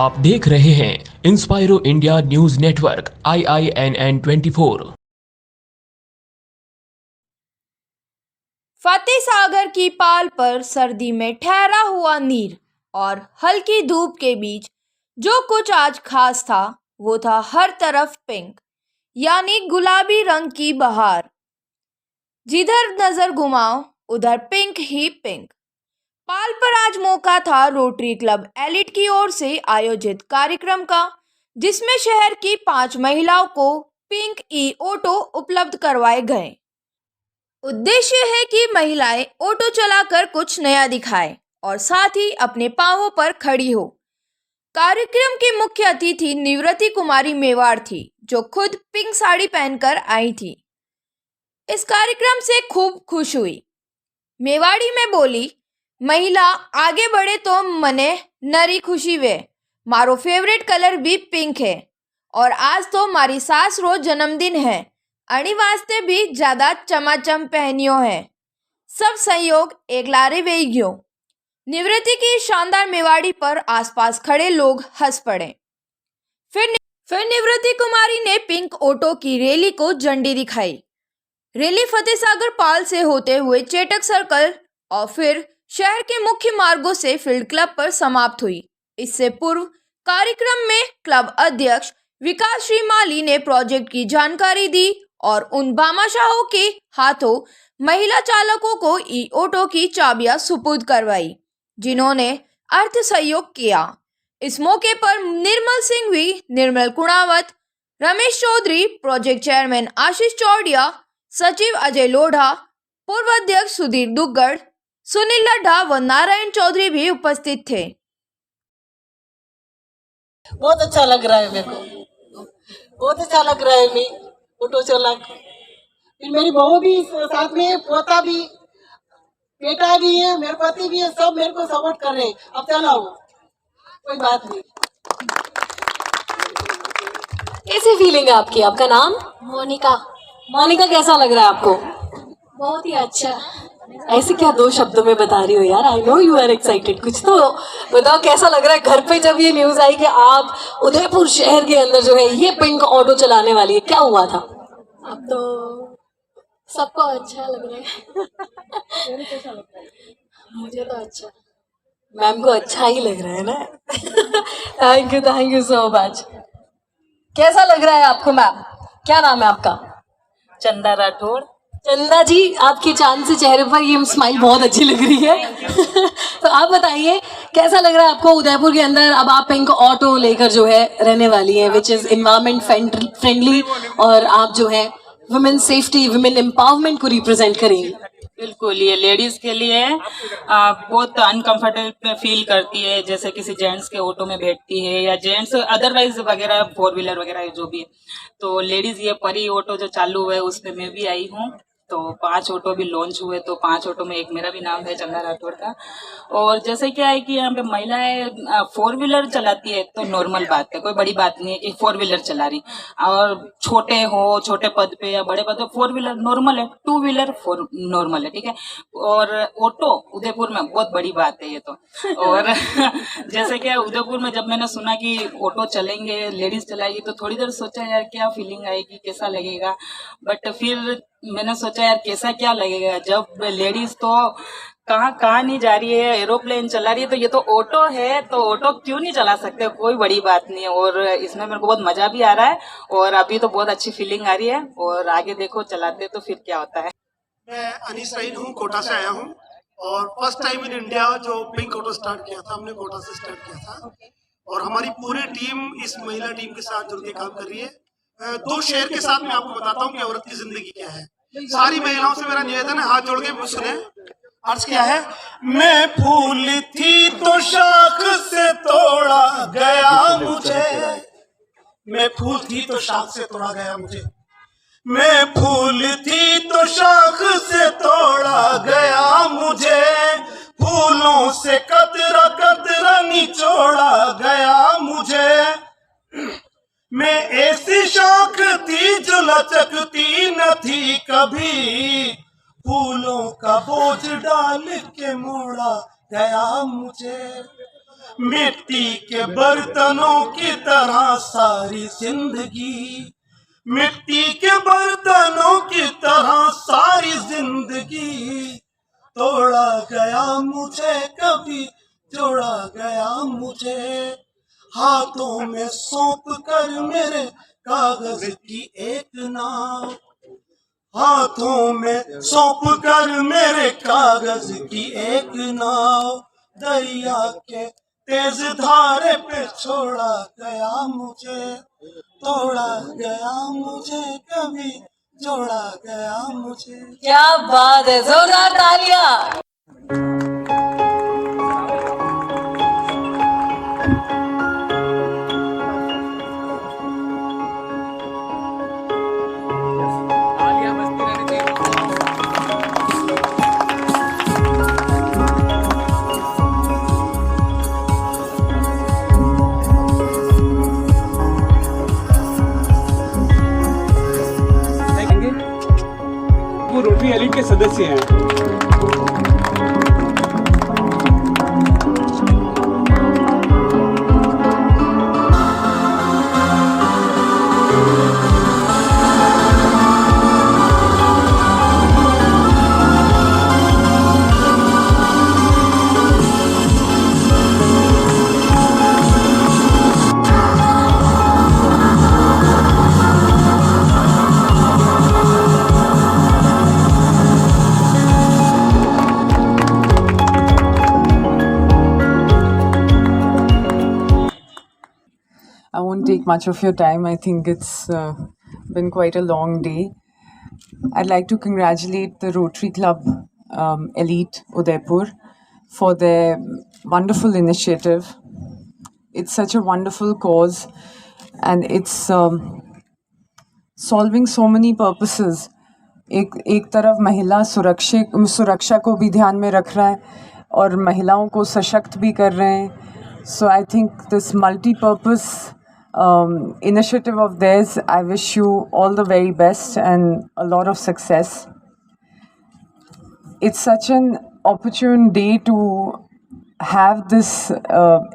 आप देख रहे हैं इंस्पायरो India news network IINN 24। Fateh Sagar की पाल पर सर्दी में ठहरा हुआ नीर और हल्की धूप के बीच जो कुछ आज खास था वो था हर तरफ पिंक, यानी गुलाबी रंग की बहार। जिधर नजर घुमाओ उधर पिंक ही पिंक। पाल पर आज मौका था रोटरी क्लब एलिट की ओर से आयोजित कार्यक्रम का, जिसमें शहर की 5 महिलाओं को पिंक ई ऑटो उपलब्ध करवाए गए। उद्देश्य है कि महिलाएं ऑटो चलाकर कुछ नया दिखाएं और साथ ही अपने पांवों पर खड़ी हो। कार्यक्रम की मुख्य अतिथि निवृत्ति कुमारी मेवाड़ थी, जो खुद पिंक साड़ी पहनकर आई थी। इस कार्यक्रम से खूब खुश हुई। मेवाड़ी में बोली, महिला आगे बढ़े तो मने नरी खुशी वे। मारो फेवरेट कलर भी पिंक है और आज तो मारी सास रो जन्मदिन है। अणी वास्ते भी ज्यादा चमाचम पहनियो है। सब संयोग एक लारे वे गयो। निवृत्ति की शानदार मेवाड़ी पर आसपास खड़े लोग हंस पड़े। फिर निवृत्ति कुमारी ने पिंक ऑटो की रैली को झंडी दिखाई। रैली फतेह सागर पाल से होते हुए चेटक सर्कल और फिर शहर के मुख्य मार्गों से फील्ड क्लब पर समाप्त हुई। इससे पूर्व कार्यक्रम में क्लब अध्यक्ष विकास श्री माली ने प्रोजेक्ट की जानकारी दी और उन भामाशाहों के हाथों महिला चालकों को ई ऑटो की चाबियां सुपुर्द करवाई, जिन्होंने अर्थ सहयोग किया। इस मौके पर निर्मल सिंघवी, निर्मल कुणावत, रमेश चौधरी, प्रोजेक्ट चेयरमैन आशीष चौड़िया, सचिव अजय लोढ़ा, पूर्व अध्यक्ष सुधीर दुग्गड़, सुनील लड्ढा व नारायण चौधरी भी उपस्थित थे। बहुत अच्छा लग रहा है, मेरे को बहुत अच्छा लग रहा है। मैं ऑटो चला, फिर मेरी बहू भी साथ में, पोता भी, बेटा भी है, मेरे पति भी है, सब मेरे को सपोर्ट कर रहे हैं। अब चलाओ, कोई बात नहीं। कैसी फीलिंग है आपकी? आपका नाम? मोनिका। मोनिका, कैसा लग रहा है आपको? बहुत ही अच्छा। ऐसे क्या 2 शब्दों में बता रही हो यार? I know you are excited, कुछ तो बताओ कैसा लग रहा है। घर पे जब ये न्यूज आई कि आप उदयपुर शहर के अंदर जो है ये पिंक ऑटो चलाने वाली है, क्या हुआ था? अब तो सबको अच्छा लग रहा है। मुझे तो अच्छा। मैम को अच्छा ही लग रहा है ना? Thank you so much. कैसा लग रहा है आपको मैम? क्या नाम है आपका? चंदा राठौड़। चंदा जी, आपकी चांद से चेहरे पर ये स्माइल बहुत अच्छी लग रही है। तो आप बताइए कैसा लग रहा है आपको उदयपुर के अंदर? अब आप पिंक ऑटो लेकर जो है रहने वाली है, विच इज इन्वायरमेंट फ्रेंडली, और आप जो है वुमेन सेफ्टी, वुमेन एम्पावरमेंट को रिप्रेजेंट करेंगी। बिल्कुल, ये लेडीज के लिए बहुत अनकंफर्टेबल फील करती है, जैसे किसी जेंट्स के ऑटो में बैठती है या जेंट्स अदरवाइज वगैरह 4 व्हीलर वगैरह जो भी है। तो लेडीज ये परी ऑटो जो चालू हुआ है उसमें मैं भी आई हूँ। तो 5 ऑटो भी लॉन्च हुए, तो 5 ऑटो में एक मेरा भी नाम है चंदा राठौड़ का। और जैसे क्या है कि यहाँ पे महिलाएं 4 व्हीलर चलाती है तो नॉर्मल बात है, कोई बड़ी बात नहीं है कि 4 व्हीलर चला रही। और छोटे हो, छोटे पद पे या बड़े पद पे 4 व्हीलर नॉर्मल है, 2 व्हीलर 4 नॉर्मल है, ठीक है। और ऑटो उदयपुर में बहुत बड़ी बात है ये तो। और जैसे क्या उदयपुर में जब मैंने सुना कि ऑटो चलेंगे, लेडीज चलाएगी, तो थोड़ी देर सोचा यार क्या फीलिंग आएगी, कैसा लगेगा। बट फिर मैंने सोचा यार कैसा क्या लगेगा जब लेडीज तो कहाँ नहीं जा रही है, एरोप्लेन चला रही है, तो ये तो ऑटो है, तो ऑटो क्यों नहीं चला सकते, कोई बड़ी बात नहीं है। और इसमें मेरे को बहुत मजा भी आ रहा है और अभी तो बहुत अच्छी फीलिंग आ रही है और आगे देखो चलाते तो फिर क्या होता है। मैं अनीस सईद हूँ, कोटा से आया हूँ और फर्स्ट टाइम इन इंडिया जो पिंक ऑटो स्टार्ट किया था हमने कोटा से स्टार्ट किया था। और हमारी पूरी टीम इस महिला टीम के साथ जुड़ के काम कर रही है। 2 शेर के साथ मैं आपको बताता हूँ कि औरत की जिंदगी क्या है। सारी महिलाओं से मेरा निवेदन है, हाथ जोड़ के सुने। अर्ज क्या है? मैं फूल थी तो शाख से तोड़ा गया मुझे, मैं फूल थी तो शाख से तोड़ा गया मुझे, मैं फूल थी तो शाख से तोड़ा गया मुझे, फूलों से कतरा कतरा निचोड़ा गया मुझे। मैं ऐसी शाख थी जो लचकती न थी कभी, फूलों का बोझ डाल के मोड़ा गया मुझे। मिट्टी के बर्तनों की तरह सारी जिंदगी, मिट्टी के बर्तनों की तरह सारी जिंदगी, तोड़ा गया मुझे कभी जोड़ा गया मुझे, हाथों में सौंप कर मेरे कागज की एक नाव, हाथों में सौंप कर मेरे कागज की एक नाव, दरिया के तेज धारे पे छोड़ा गया मुझे, तोड़ा गया मुझे कभी जोड़ा गया मुझे। क्या बात है, जोरदार तालियां। वो रोटरी एलिट के सदस्य हैं। I won't take much of your time. I think it's been quite a long day. I'd like to congratulate the Rotary Club Elite Udaipur for their wonderful initiative. It's such a wonderful cause and it's solving so many purposes. एक तरफ महिला सुरक्षा को भी ध्यान में रख रहा है और महिलाओं को सशक्त भी कर रहे हैं. So I think this multi-purpose initiative of theirs, I wish you all the very best and a lot of success. It's such an opportune day to have this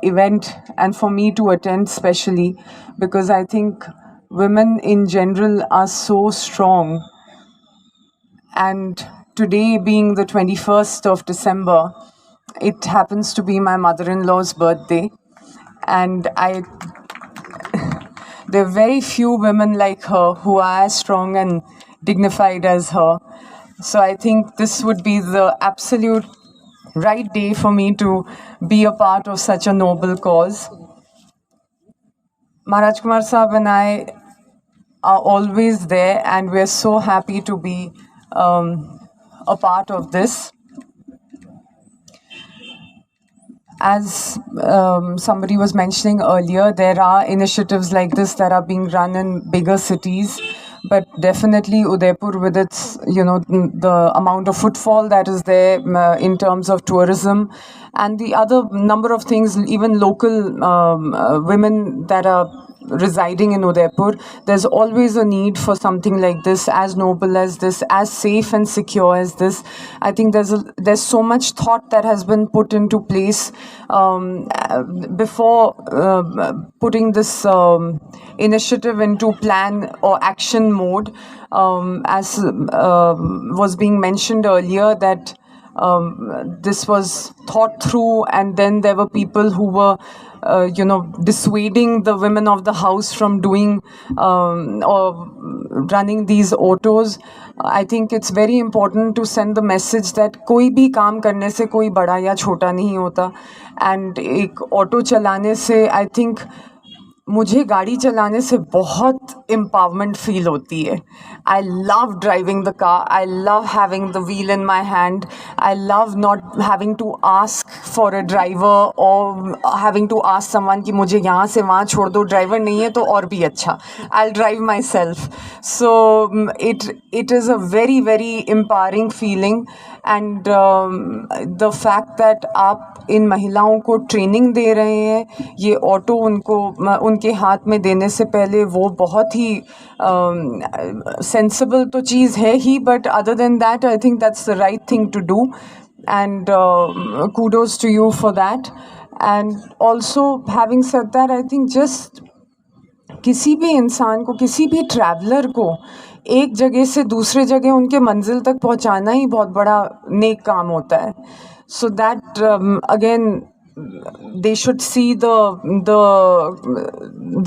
event and for me to attend specially because I think women in general are so strong. And today being the 21st of December, it happens to be my mother-in-law's birthday. And there are very few women like her who are as strong and dignified as her. So I think this would be the absolute right day for me to be a part of such a noble cause. Maharaj Kumar Sahab and I are always there and we're so happy to be a part of this. As somebody was mentioning earlier, there are initiatives like this that are being run in bigger cities, but definitely Udaipur with its, the amount of footfall that is there in terms of tourism and the other number of things, even local women that are residing in Udaipur, there's always a need for something like this, as noble as this, as safe and secure as this. I think there's so much thought that has been put into place before putting this initiative into plan or action mode, as was being mentioned earlier that this was thought through and then there were people who were dissuading the women of the house from doing or running these autos. I think it's very important to send the message that कोई भी काम करने से कोई बड़ा या छोटा नहीं होता and एक ऑटो चलाने से I think मुझे गाड़ी चलाने से बहुत empowerment feel होती है. I love driving the car. I love having the wheel in my hand. I love not having to ask for a driver or having to ask someone कि मुझे यहाँ से वहाँ छोड़ दो, driver नहीं है तो और भी अच्छा. I'll drive myself. So it is a very, very empowering feeling and the fact that आप इन महिलाओं को ट्रेनिंग दे रहे हैं, ये ऑटो उनके हाथ में देने से पहले वो बहुत ही सेंसिबल तो चीज़ है ही, but other than that I think that's the right thing to do and kudos to you for that. And also, having said that, I think just किसी भी इंसान को, किसी भी ट्रैवलर को एक जगह से दूसरे जगह उनके मंजिल तक पहुंचाना ही बहुत बड़ा नेक काम होता है. So that again, they should see the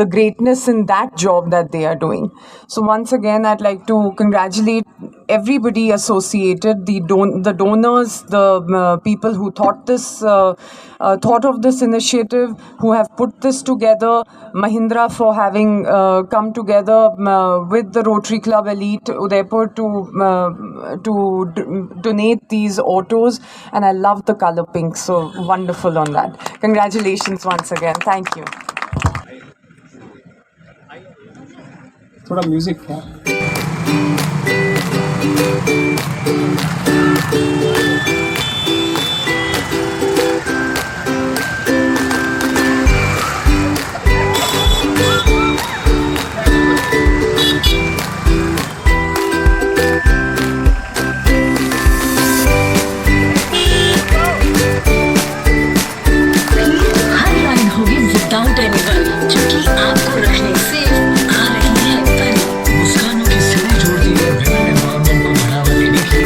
greatness in that job that they are doing. So once again, I'd like to congratulate everybody associated, the donors, the people who thought of this initiative, who have put this together, Mahindra for having come together with the Rotary Club Elite Udaipur to donate these autos, and I love the color pink, so wonderful on that. Congratulations once again. Thank you. थोड़ा music था. हर line होगी without anyone, क्योंकि आपको रखने से आ रही है परी। मुस्कानों की सिरे जोड़ती है विभिन्न एनवायरनमेंट को बढ़ावा देने की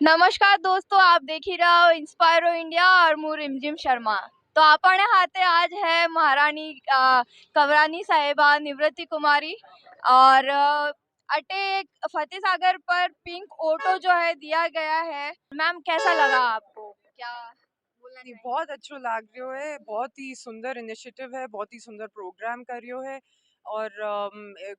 नमस्कार दोस्तों, आप देख ही रहे हो इंस्पायरो इंडिया और मैं रिमझिम शर्मा. तो आपण हाथे आज है महारानी कवरानी साहेबा निवृत्ति कुमारी और अटे फतेह सागर पर पिंक ऑटो जो है दिया गया है. मैम कैसा लगा आपको, क्या बोलना नहीं, चाहिए? बहुत अच्छो लाग रह्यो है. बहुत ही सुंदर इनिशिएटिव है, बहुत ही सुंदर प्रोग्राम करियो है. और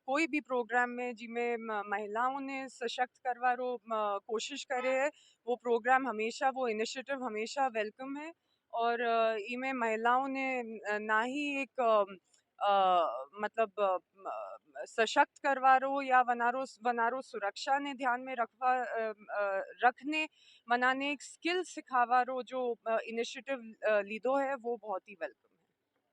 कोई भी प्रोग्राम में जिमें महिलाओं ने सशक्त करवारो कोशिश करे है, वो प्रोग्राम हमेशा, वो इनिशिएटिव हमेशा वेलकम है. और इमें महिलाओं ने ना ही एक मतलब सशक्त करवारो या वनारो सुरक्षा ने ध्यान में रखने मनाने एक स्किल सिखावारो जो इनिशिएटिव लीधो है, वो बहुत ही वेलकम है.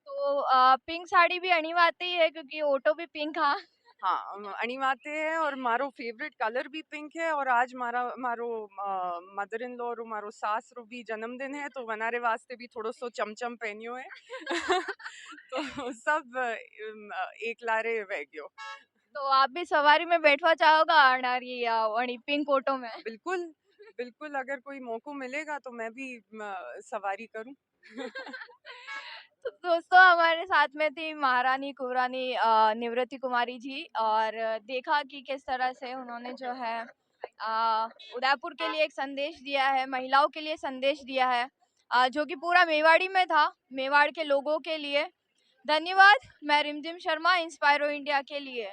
तो पिंक साड़ी भी अनिवार्य है क्योंकि ऑटो भी पिंक हाँ. हाँ, अणिवाते है और मारो फेवरेट कलर भी पिंक है. और आज मारो मदर इन लॉ और मारो सास रो भी जन्मदिन है, तो वनारे वास्ते भी थोड़ो सो चमचम पहनियो है. तो सब एक लारे वैग्यो. तो आप भी सवारी में बैठवा चाहोगा अनारी पिंक ऑटो में? बिल्कुल बिल्कुल, अगर कोई मौको मिलेगा तो मैं भी सवारी करूं. तो दोस्तों, हमारे साथ में थी महारानी कुवरानी निवृत्ति कुमारी जी, और देखा कि किस तरह से उन्होंने जो है उदयपुर के लिए एक संदेश दिया है, महिलाओं के लिए संदेश दिया है, जो कि पूरा मेवाड़ी में था, मेवाड़ के लोगों के लिए. धन्यवाद. मैं रिमझिम शर्मा, इंस्पायरो इंडिया के लिए.